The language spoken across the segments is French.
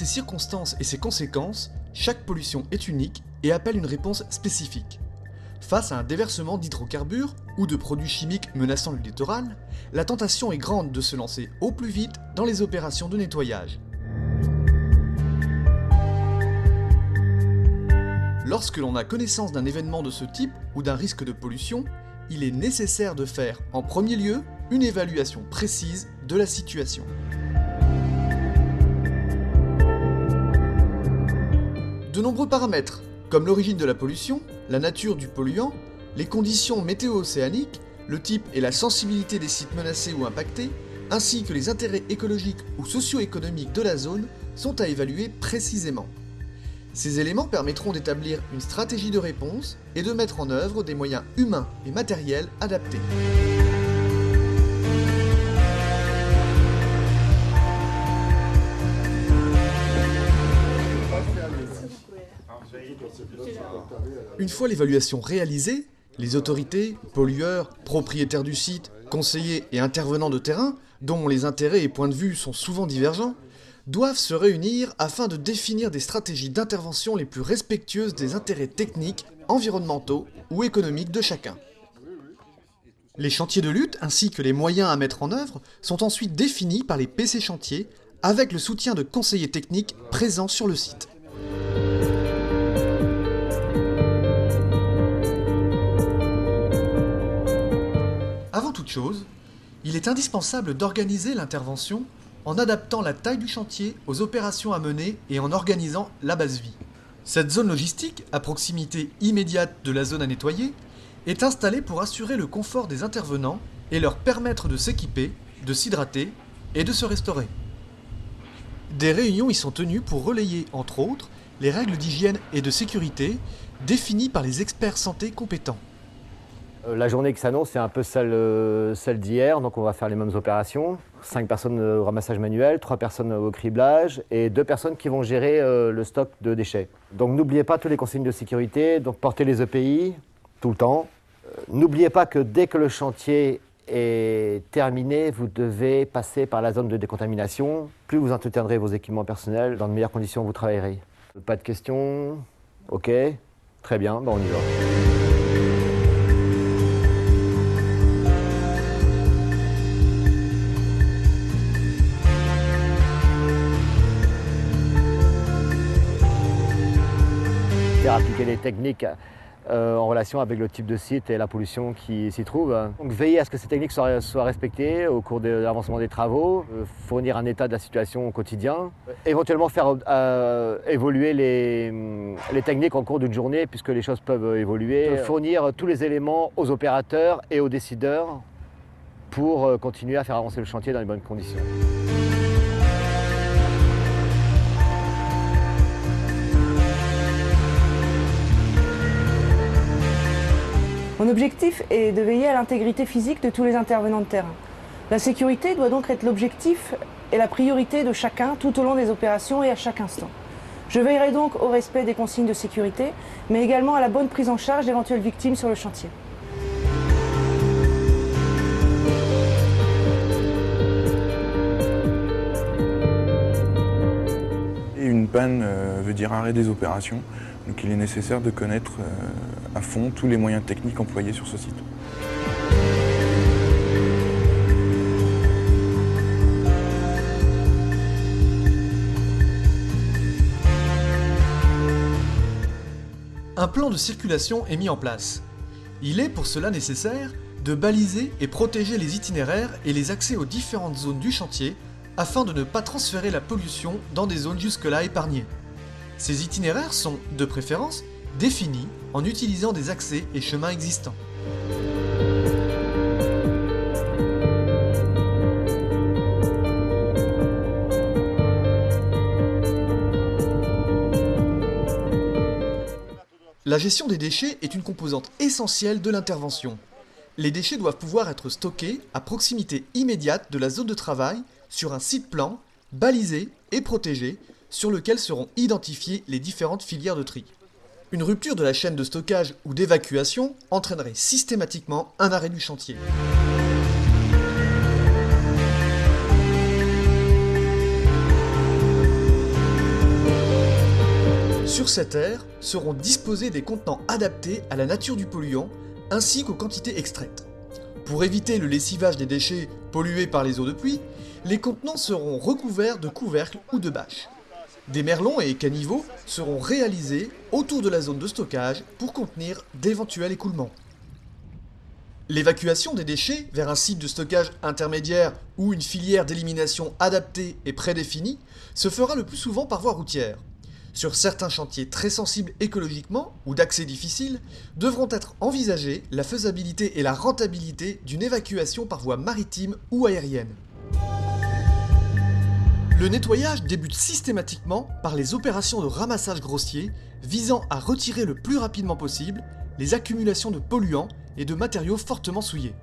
circonstances et ses conséquences, chaque pollution est unique et appelle une réponse spécifique. Face à un déversement d'hydrocarbures ou de produits chimiques menaçant le littoral, la tentation est grande de se lancer au plus vite dans les opérations de nettoyage. Lorsque l'on a connaissance d'un événement de ce type ou d'un risque de pollution, il est nécessaire de faire, en premier lieu, une évaluation précise de la situation. De nombreux paramètres, comme l'origine de la pollution, la nature du polluant, les conditions météo-océaniques, le type et la sensibilité des sites menacés ou impactés, ainsi que les intérêts écologiques ou socio-économiques de la zone, sont à évaluer précisément. Ces éléments permettront d'établir une stratégie de réponse et de mettre en œuvre des moyens humains et matériels adaptés. Une fois l'évaluation réalisée, les autorités, pollueurs, propriétaires du site, conseillers et intervenants de terrain, dont les intérêts et points de vue sont souvent divergents, doivent se réunir afin de définir des stratégies d'intervention les plus respectueuses des intérêts techniques, environnementaux ou économiques de chacun. Les chantiers de lutte ainsi que les moyens à mettre en œuvre sont ensuite définis par les PC chantiers avec le soutien de conseillers techniques présents sur le site. Avant toute chose, il est indispensable d'organiser l'intervention en adaptant la taille du chantier aux opérations à mener et en organisant la base vie. Cette zone logistique, à proximité immédiate de la zone à nettoyer, est installée pour assurer le confort des intervenants et leur permettre de s'équiper, de s'hydrater et de se restaurer. Des réunions y sont tenues pour relayer, entre autres, les règles d'hygiène et de sécurité définies par les experts santé compétents. La journée qui s'annonce, c'est un peu celle d'hier, donc on va faire les mêmes opérations. 5 personnes au ramassage manuel, 3 personnes au criblage et 2 personnes qui vont gérer le stock de déchets. Donc n'oubliez pas toutes les consignes de sécurité, donc portez les EPI tout le temps. N'oubliez pas que dès que le chantier est terminé, vous devez passer par la zone de décontamination. Plus vous entretiendrez vos équipements personnels, dans de meilleures conditions vous travaillerez. Pas de questions? Ok, très bien, on y va. Appliquer les techniques en relation avec le type de site et la pollution qui s'y trouve. Donc veiller à ce que ces techniques soient respectées au cours de l'avancement des travaux, fournir un état de la situation au quotidien, éventuellement faire évoluer les techniques en cours d'une journée puisque les choses peuvent évoluer, fournir tous les éléments aux opérateurs et aux décideurs pour continuer à faire avancer le chantier dans les bonnes conditions. Mon objectif est de veiller à l'intégrité physique de tous les intervenants de terrain. La sécurité doit donc être l'objectif et la priorité de chacun tout au long des opérations et à chaque instant. Je veillerai donc au respect des consignes de sécurité, mais également à la bonne prise en charge d'éventuelles victimes sur le chantier. Et une panne veut dire arrêt des opérations. Donc il est nécessaire de connaître à fond tous les moyens techniques employés sur ce site. Un plan de circulation est mis en place. Il est pour cela nécessaire de baliser et protéger les itinéraires et les accès aux différentes zones du chantier afin de ne pas transférer la pollution dans des zones jusque-là épargnées. Ces itinéraires sont, de préférence, définis en utilisant des accès et chemins existants. La gestion des déchets est une composante essentielle de l'intervention. Les déchets doivent pouvoir être stockés à proximité immédiate de la zone de travail sur un site plan, balisé et protégé, sur lequel seront identifiées les différentes filières de tri. Une rupture de la chaîne de stockage ou d'évacuation entraînerait systématiquement un arrêt du chantier. Sur cette aire seront disposés des contenants adaptés à la nature du polluant ainsi qu'aux quantités extraites. Pour éviter le lessivage des déchets pollués par les eaux de pluie, les contenants seront recouverts de couvercles ou de bâches. Des merlons et caniveaux seront réalisés autour de la zone de stockage pour contenir d'éventuels écoulements. L'évacuation des déchets vers un site de stockage intermédiaire ou une filière d'élimination adaptée et prédéfinie se fera le plus souvent par voie routière. Sur certains chantiers très sensibles écologiquement ou d'accès difficile, devront être envisagées la faisabilité et la rentabilité d'une évacuation par voie maritime ou aérienne. Le nettoyage débute systématiquement par les opérations de ramassage grossier visant à retirer le plus rapidement possible les accumulations de polluants et de matériaux fortement souillés.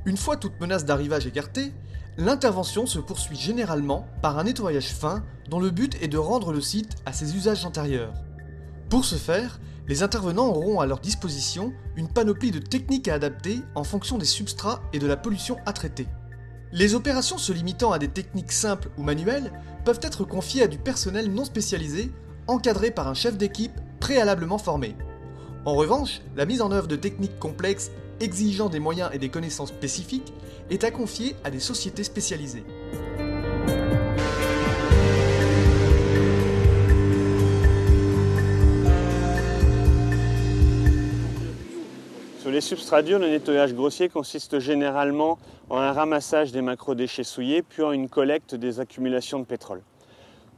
Une fois toute menace d'arrivage écartée, l'intervention se poursuit généralement par un nettoyage fin dont le but est de rendre le site à ses usages antérieurs. Pour ce faire, les intervenants auront à leur disposition une panoplie de techniques à adapter en fonction des substrats et de la pollution à traiter. Les opérations se limitant à des techniques simples ou manuelles peuvent être confiées à du personnel non spécialisé, encadré par un chef d'équipe préalablement formé. En revanche, la mise en œuvre de techniques complexes exigeant des moyens et des connaissances spécifiques est à confier à des sociétés spécialisées. Sur les substrats durs, le nettoyage grossier consiste généralement en un ramassage des macrodéchets souillés, puis en une collecte des accumulations de pétrole.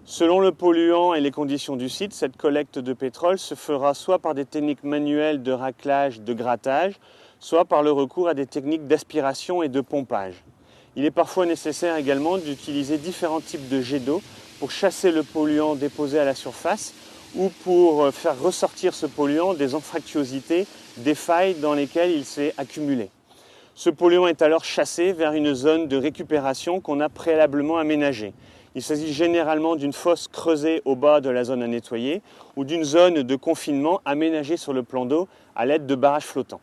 Selon le polluant et les conditions du site, cette collecte de pétrole se fera soit par des techniques manuelles de raclage, de grattage, soit par le recours à des techniques d'aspiration et de pompage. Il est parfois nécessaire également d'utiliser différents types de jets d'eau pour chasser le polluant déposé à la surface ou pour faire ressortir ce polluant des anfractuosités, des failles dans lesquelles il s'est accumulé. Ce polluant est alors chassé vers une zone de récupération qu'on a préalablement aménagée. Il s'agit généralement d'une fosse creusée au bas de la zone à nettoyer ou d'une zone de confinement aménagée sur le plan d'eau à l'aide de barrages flottants.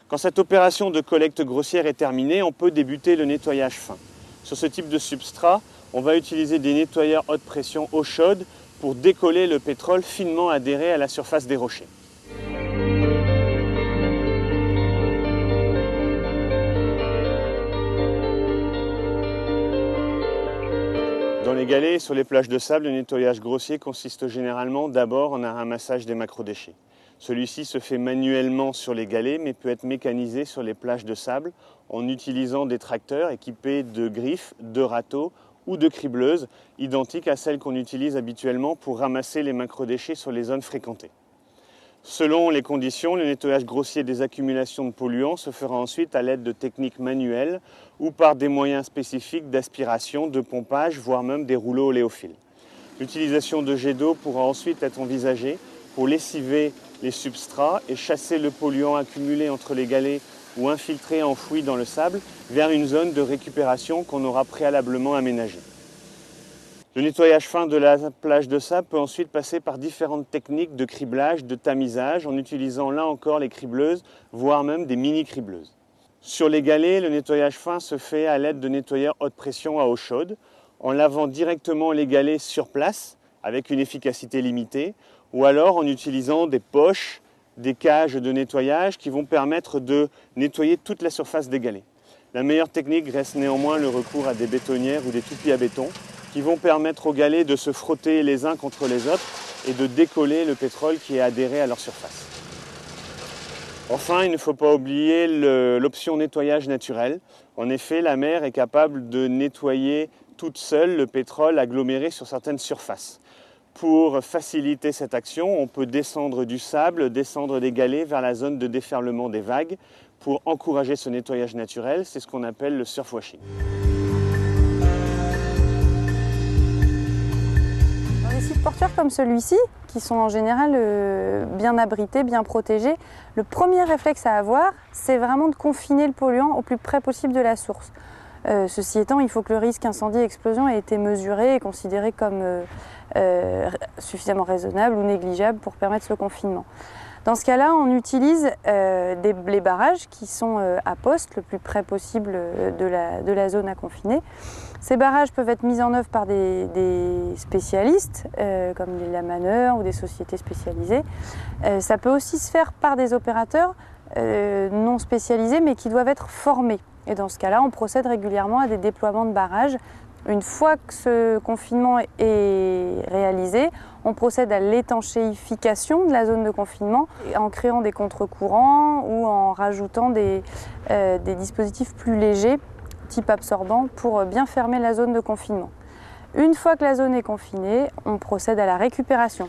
Quand cette opération de collecte grossière est terminée, on peut débuter le nettoyage fin. Sur ce type de substrat, on va utiliser des nettoyeurs haute pression eau chaude pour décoller le pétrole finement adhéré à la surface des rochers. Dans les galets et sur les plages de sable, le nettoyage grossier consiste généralement d'abord en un ramassage des macrodéchets. Celui-ci se fait manuellement sur les galets, mais peut être mécanisé sur les plages de sable en utilisant des tracteurs équipés de griffes, de râteaux ou de cribleuses, identiques à celles qu'on utilise habituellement pour ramasser les macrodéchets sur les zones fréquentées. Selon les conditions, le nettoyage grossier des accumulations de polluants se fera ensuite à l'aide de techniques manuelles ou par des moyens spécifiques d'aspiration, de pompage, voire même des rouleaux oléophiles. L'utilisation de jets d'eau pourra ensuite être envisagée pour lessiver les substrats et chasser le polluant accumulé entre les galets ou infiltré enfoui dans le sable vers une zone de récupération qu'on aura préalablement aménagée. Le nettoyage fin de la plage de sable peut ensuite passer par différentes techniques de criblage, de tamisage, en utilisant là encore les cribleuses, voire même des mini-cribleuses. Sur les galets, le nettoyage fin se fait à l'aide de nettoyeurs haute pression à eau chaude, en lavant directement les galets sur place, avec une efficacité limitée, ou alors en utilisant des poches, des cages de nettoyage qui vont permettre de nettoyer toute la surface des galets. La meilleure technique reste néanmoins le recours à des bétonnières ou des toupies à béton qui vont permettre aux galets de se frotter les uns contre les autres et de décoller le pétrole qui est adhéré à leur surface. Enfin, il ne faut pas oublier l'option nettoyage naturel. En effet, la mer est capable de nettoyer toute seule le pétrole aggloméré sur certaines surfaces. Pour faciliter cette action, on peut descendre du sable, descendre des galets vers la zone de déferlement des vagues pour encourager ce nettoyage naturel. C'est ce qu'on appelle le surfwashing. Dans les sites portuaires comme celui-ci, qui sont en général bien abrités, bien protégés, le premier réflexe à avoir, c'est vraiment de confiner le polluant au plus près possible de la source. Ceci étant, il faut que le risque incendie et explosion ait été mesuré et considéré comme suffisamment raisonnable ou négligeable pour permettre ce confinement. Dans ce cas-là, on utilise les barrages qui sont à poste, le plus près possible de la zone à confiner. Ces barrages peuvent être mis en œuvre par des spécialistes, comme des lamaneurs ou des sociétés spécialisées. Ça peut aussi se faire par des opérateurs non spécialisés, mais qui doivent être formés. Et dans ce cas-là, on procède régulièrement à des déploiements de barrages. Une fois que ce confinement est réalisé, on procède à l'étanchéification de la zone de confinement en créant des contre-courants ou en rajoutant des dispositifs plus légers, type absorbant, pour bien fermer la zone de confinement. Une fois que la zone est confinée, on procède à la récupération.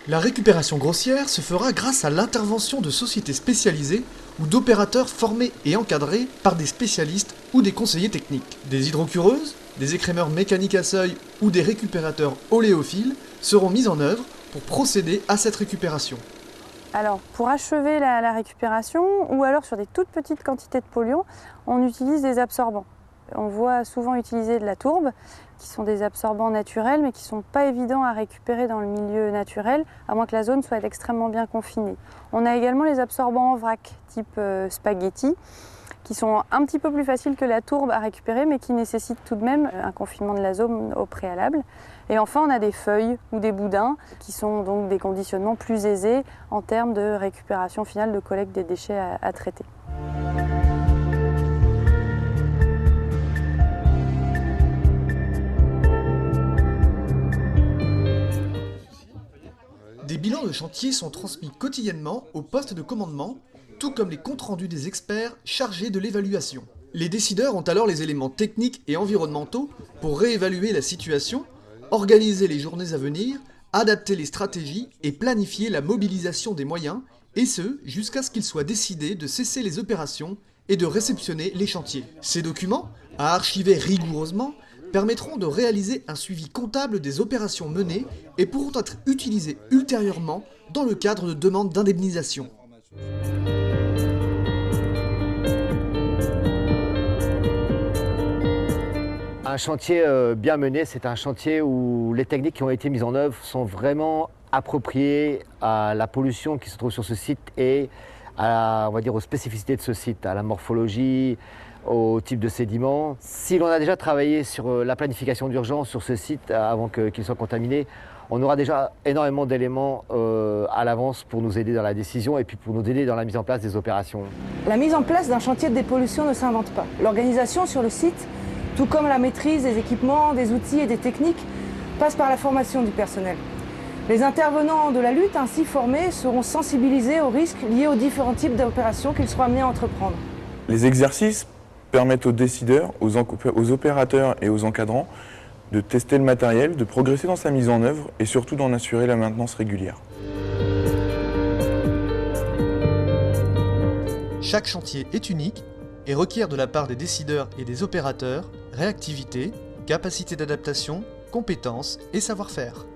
La récupération grossière se fera grâce à l'intervention de sociétés spécialisées ou d'opérateurs formés et encadrés par des spécialistes ou des conseillers techniques. Des hydrocureuses, des écrémeurs mécaniques à seuil ou des récupérateurs oléophiles seront mis en œuvre pour procéder à cette récupération. Alors, pour achever la récupération, ou alors sur des toutes petites quantités de polluants, on utilise des absorbants. On voit souvent utiliser de la tourbe, qui sont des absorbants naturels, mais qui ne sont pas évidents à récupérer dans le milieu naturel, à moins que la zone soit extrêmement bien confinée. On a également les absorbants en vrac, type spaghetti, qui sont un petit peu plus faciles que la tourbe à récupérer, mais qui nécessitent tout de même un confinement de la zone au préalable. Et enfin, on a des feuilles ou des boudins, qui sont donc des conditionnements plus aisés en termes de récupération finale, de collecte des déchets à traiter. Des bilans de chantier sont transmis quotidiennement au poste de commandement, tout comme les comptes rendus des experts chargés de l'évaluation. Les décideurs ont alors les éléments techniques et environnementaux pour réévaluer la situation, organiser les journées à venir, adapter les stratégies et planifier la mobilisation des moyens, et ce, jusqu'à ce qu'il soit décidé de cesser les opérations et de réceptionner les chantiers. Ces documents, à archiver rigoureusement, permettront de réaliser un suivi comptable des opérations menées et pourront être utilisés ultérieurement dans le cadre de demandes d'indemnisation. Un chantier bien mené, c'est un chantier où les techniques qui ont été mises en œuvre sont vraiment appropriées à la pollution qui se trouve sur ce site et on va dire, aux spécificités de ce site, à la morphologie, au type de sédiments. Si l'on a déjà travaillé sur la planification d'urgence sur ce site avant qu'il soit contaminé, on aura déjà énormément d'éléments à l'avance pour nous aider dans la décision et puis pour nous aider dans la mise en place des opérations. La mise en place d'un chantier de dépollution ne s'invente pas. L'organisation sur le site, tout comme la maîtrise des équipements, des outils et des techniques, passe par la formation du personnel. Les intervenants de la lutte ainsi formés seront sensibilisés aux risques liés aux différents types d'opérations qu'ils seront amenés à entreprendre. Les exercices permettent aux décideurs, aux opérateurs et aux encadrants de tester le matériel, de progresser dans sa mise en œuvre et surtout d'en assurer la maintenance régulière. Chaque chantier est unique et requiert de la part des décideurs et des opérateurs réactivité, capacité d'adaptation, compétences et savoir-faire.